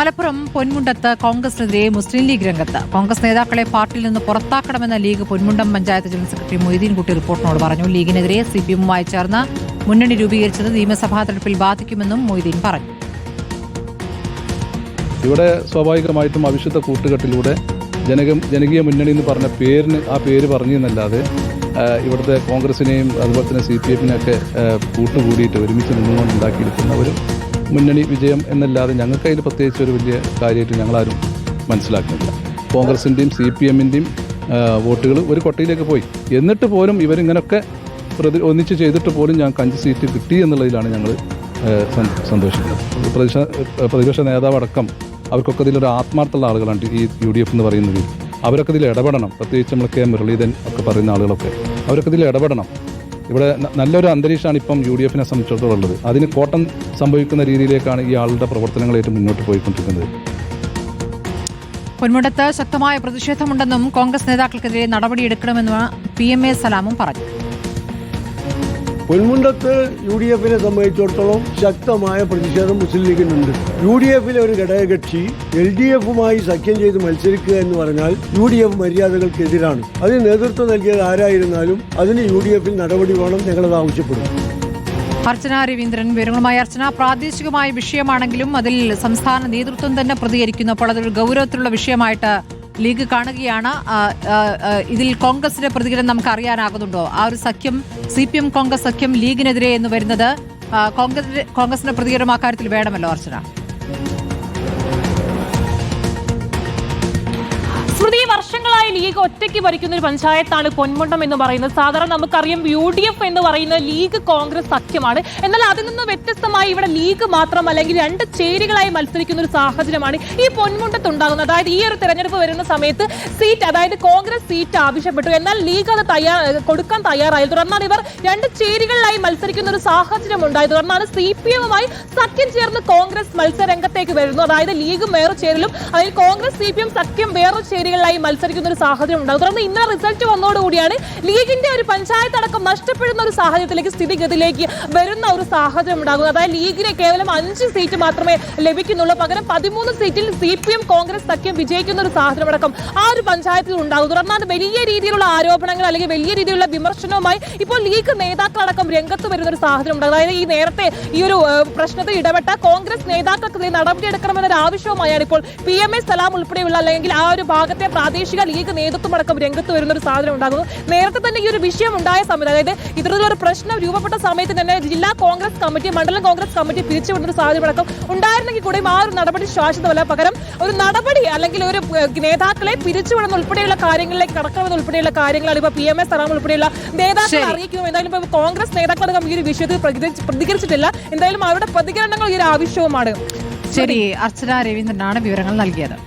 മലപ്പുറം പൊന്മുണ്ടത്ത് കോൺഗ്രസിനെതിരെ മുസ്ലിം league രംഗത്ത്. കോൺഗ്രസ് നേതാക്കളെ പാർട്ടിയിൽ നിന്ന് പുറത്താക്കണമെന്ന ലീഗ് പൊന്മുണ്ടം പഞ്ചായത്ത് ജനറൽ സെക്രട്ടറി മൊയ്തീൻകുട്ടി റിപ്പോർട്ടിനോട് പറഞ്ഞു. ലീഗിനെതിരെ സിപിഎമ്മുമായി ചേർന്ന് മുന്നണി രൂപീകരിച്ചത് നിയമസഭാ തെരഞ്ഞെടുപ്പിൽ ബാധിക്കുമെന്നും മൊയ്തീൻ പറഞ്ഞു. ഇവിടെ സ്വാഭാവികമായിട്ടും അവിശുദ്ധ കൂട്ടുകെട്ടിലൂടെ ജനകീയ മുന്നണി എന്ന് പറഞ്ഞ ആ പേര് പറഞ്ഞു എന്നല്ലാതെ ഇവിടുത്തെ കോൺഗ്രസിനെയും അതുപോലെ തന്നെ CPF-നെയൊക്കെ കൂട്ടുകൂടിയിട്ട് ഒരുമിച്ച് നിന്നുകൊണ്ട് ഉണ്ടാക്കിയിരിക്കുന്ന ഒരു മുന്നണി വിജയം എന്നല്ലാതെ ഞങ്ങൾക്ക് അതിൽ പ്രത്യേകിച്ച് ഒരു വലിയ കാര്യമായിട്ട് ഞങ്ങളാരും മനസ്സിലാക്കുന്നില്ല. കോൺഗ്രസിൻ്റെയും CPM-ൻ്റെയും വോട്ടുകൾ ഒരു കൊട്ടയിലേക്ക് പോയി. എന്നിട്ട് പോലും ഇവരിങ്ങനെയൊക്കെ ഒന്നിച്ച് ചെയ്തിട്ട് പോലും ഞങ്ങൾക്ക് 5 സീറ്റ് കിട്ടി എന്നുള്ളതിലാണ് ഞങ്ങൾ സന്തോഷിക്കുന്നത്. പ്രതിപക്ഷ നേതാവ് അടക്കം അവർക്കൊക്കെ ഇതിലൊരു ആത്മാർത്ഥമുള്ള ആളുകളാണ് ഈ UDF എന്ന് പറയുന്നത്. അവരൊക്കെ ഇതിൽ ഇടപെടണം. പ്രത്യേകിച്ച് നമ്മൾ K മുരളീധരൻ ഒക്കെ പറയുന്ന ആളുകളൊക്കെ അവരൊക്കെ ഇതിൽ ഇടപെടണം. ഇവിടെ നല്ലൊരു അന്തരീക്ഷമാണ് ഇപ്പം UDF-നെ സംബന്ധിച്ചിടത്തോളം ഉള്ളത്. അതിന് കോട്ടം സംഭവിക്കുന്ന രീതിയിലേക്കാണ് ഈ ആളുടെ പ്രവർത്തനങ്ങളായിട്ട് മുന്നോട്ട് പോയിക്കൊണ്ടിരിക്കുന്നത്. പൊന്മുണ്ടത്ത് ശക്തമായ പ്രതിഷേധമുണ്ടെന്നും കോൺഗ്രസ് നേതാക്കൾക്കെതിരെ നടപടിയെടുക്കണമെന്നും PMA സലാമും പറഞ്ഞു. പൊന്മുണ്ടത്ത് UDF-നെ സംബന്ധിച്ചിടത്തോളം ശക്തമായ പ്രതിഷേധം മുസ്ലിം ലീഗിനുണ്ട്. UDF-ലെ ഒരു ഘടകകക്ഷി LDF-മായി സഖ്യം ചെയ്ത് മത്സരിക്കുക എന്ന് പറഞ്ഞാൽ UDF മര്യാദകൾക്കെതിരാണ്. അതിന് നേതൃത്വം നൽകിയത് ആരായിരുന്നാലും അതിന് UDF-ൽ നടപടി വേണം, ഞങ്ങളത് ആവശ്യപ്പെടും. അർച്ചന രവീന്ദ്രൻ വിവരങ്ങളുമായി. അർച്ചന, പ്രാദേശികമായ വിഷയമാണെങ്കിലും അതിൽ സംസ്ഥാന നേതൃത്വം തന്നെ പ്രതികരിക്കുന്നു. അപ്പോൾ അതൊരു ഗൗരവത്തിലുള്ള വിഷയമായിട്ട് ലീഗ് കാണുകയാണ്. ഇതിൽ കോൺഗ്രസിന്റെ പ്രതികരണം നമുക്ക് അറിയാനാകുന്നുണ്ടോ? ആ ഒരു സഖ്യം CPM കോൺഗ്രസ് സഖ്യം ലീഗിനെതിരെ എന്ന് വരുന്നത് കോൺഗ്രസിന്റെ പ്രതികരണം അക്കാര്യത്തിൽ വേണമല്ലോ അർച്ചന. വർഷങ്ങളായി ലീഗ് ഒറ്റയ്ക്ക് ഭരിക്കുന്ന ഒരു പഞ്ചായത്താണ് പൊന്മുണ്ടം എന്ന് പറയുന്നത്. സാധാരണ നമുക്കറിയാം UDF എന്ന് പറയുന്നത് ലീഗ് കോൺഗ്രസ് സഖ്യമാണ്. എന്നാൽ അതിൽ നിന്ന് വ്യത്യസ്തമായി ഇവിടെ ലീഗ് മാത്രം അല്ലെങ്കിൽ 2 ചേരികളായി മത്സരിക്കുന്ന ഒരു സാഹചര്യമാണ് ഈ പൊന്മുണ്ടത്ത് ഉണ്ടാകുന്നത്. അതായത് ഈ ഒരു തെരഞ്ഞെടുപ്പ് വരുന്ന സമയത്ത് സീറ്റ്, അതായത് കോൺഗ്രസ് സീറ്റ് ആവശ്യപ്പെട്ടു. എന്നാൽ ലീഗ് അത് കൊടുക്കാൻ തയ്യാറായി. തുടർന്നാണ് ഇവർ 2 ചേരികളിലായി മത്സരിക്കുന്ന ഒരു സാഹചര്യം ഉണ്ടായത്. തുടർന്നാണ് CPM-മായി സഖ്യം ചേർന്ന് കോൺഗ്രസ് മത്സരരംഗത്തേക്ക് വരുന്നു. അതായത് ലീഗും വേറെ ചേരലും അതിൽ കോൺഗ്രസ് CPM സഖ്യം വേറെ ചേരികളിലായി മത്സരിക്കുന്ന ഒരു സാഹചര്യം ഉണ്ടാകും. തുടർന്ന് ഇന്നലെ റിസൾട്ട് വന്നതോടുകൂടിയാണ് ലീഗിന്റെ ഒരു പഞ്ചായത്ത് അടക്കം നഷ്ടപ്പെടുന്ന ഒരു സാഹചര്യത്തിലേക്ക് സ്ഥിതിഗതിയിലേക്ക് വരുന്ന ഒരു സാഹചര്യം ഉണ്ടാകുന്നത്. അതായത് ലീഗിന് കേവലം 5 സീറ്റ് മാത്രമേ ലഭിക്കുന്നുള്ളൂ. പകരം 13 സീറ്റിൽ CPM കോൺഗ്രസ് സഖ്യം വിജയിക്കുന്ന ഒരു സാഹചര്യം അടക്കം ആ ഒരു പഞ്ചായത്തിൽ ഉണ്ടാകും. തുടർന്നാണ് വലിയ രീതിയിലുള്ള ആരോപണങ്ങൾ അല്ലെങ്കിൽ വലിയ രീതിയിലുള്ള വിമർശനവുമായി ഇപ്പോൾ ലീഗ് നേതാക്കളടക്കം രംഗത്ത് വരുന്ന ഒരു സാഹചര്യം ഉണ്ടാകും. അതായത് ഈ നേരത്തെ ഈ ഒരു പ്രശ്നത്തിൽ ഇടപെട്ട കോൺഗ്രസ് നേതാക്കൾക്കെതിരെ നടപടിയെടുക്കണമെന്നൊരു ആവശ്യവുമായാണ് ഇപ്പോൾ PMA സലാം ഉൾപ്പെടെയുള്ള അല്ലെങ്കിൽ ആ ഒരു ഭാഗത്തെ പ്രാദേശിക ലീഗ് നേതൃത്വം അടക്കം രംഗത്ത് വരുന്ന ഒരു സാഹചര്യം ഉണ്ടാകുന്നു. നേരത്തെ തന്നെ ഈ ഒരു വിഷയം ഉണ്ടായ സമയത്ത്, അതായത് ഇത്തരത്തിലൊരു പ്രശ്നം രൂപപ്പെട്ട സമയത്ത് തന്നെ ജില്ലാ കോൺഗ്രസ് കമ്മിറ്റി, മണ്ഡലം കോൺഗ്രസ് കമ്മിറ്റി പിരിച്ചുവിടുന്ന ഒരു സാഹചര്യം അടക്കം ഉണ്ടായിരുന്നെങ്കിൽ കൂടെയും ആ ഒരു നടപടി ശാശ്വതമല്ല. പകരം ഒരു നടപടി അല്ലെങ്കിൽ ഒരു നേതാക്കളെ പിരിച്ചുവിടുന്ന ഉൾപ്പെടെയുള്ള കാര്യങ്ങളിലേക്ക് കടക്കണമെന്ന് ഉൾപ്പെടെയുള്ള കാര്യങ്ങളാണ് ഇപ്പോൾ PMA സലാം ഉൾപ്പെടെയുള്ള നേതാക്കളെ അറിയിക്കും. എന്തായാലും ഇപ്പോൾ കോൺഗ്രസ് നേതാക്കളടക്കം ഈ ഒരു വിഷയത്തിൽ പ്രതികരിച്ചിട്ടില്ല. എന്തായാലും അവരുടെ പ്രതികരണങ്ങൾ ഈ ഒരു ആവശ്യവുമാണ്. ശരി, അർച്ചന രവീന്ദ്രനാണ് വിവരങ്ങൾ നൽകിയത്.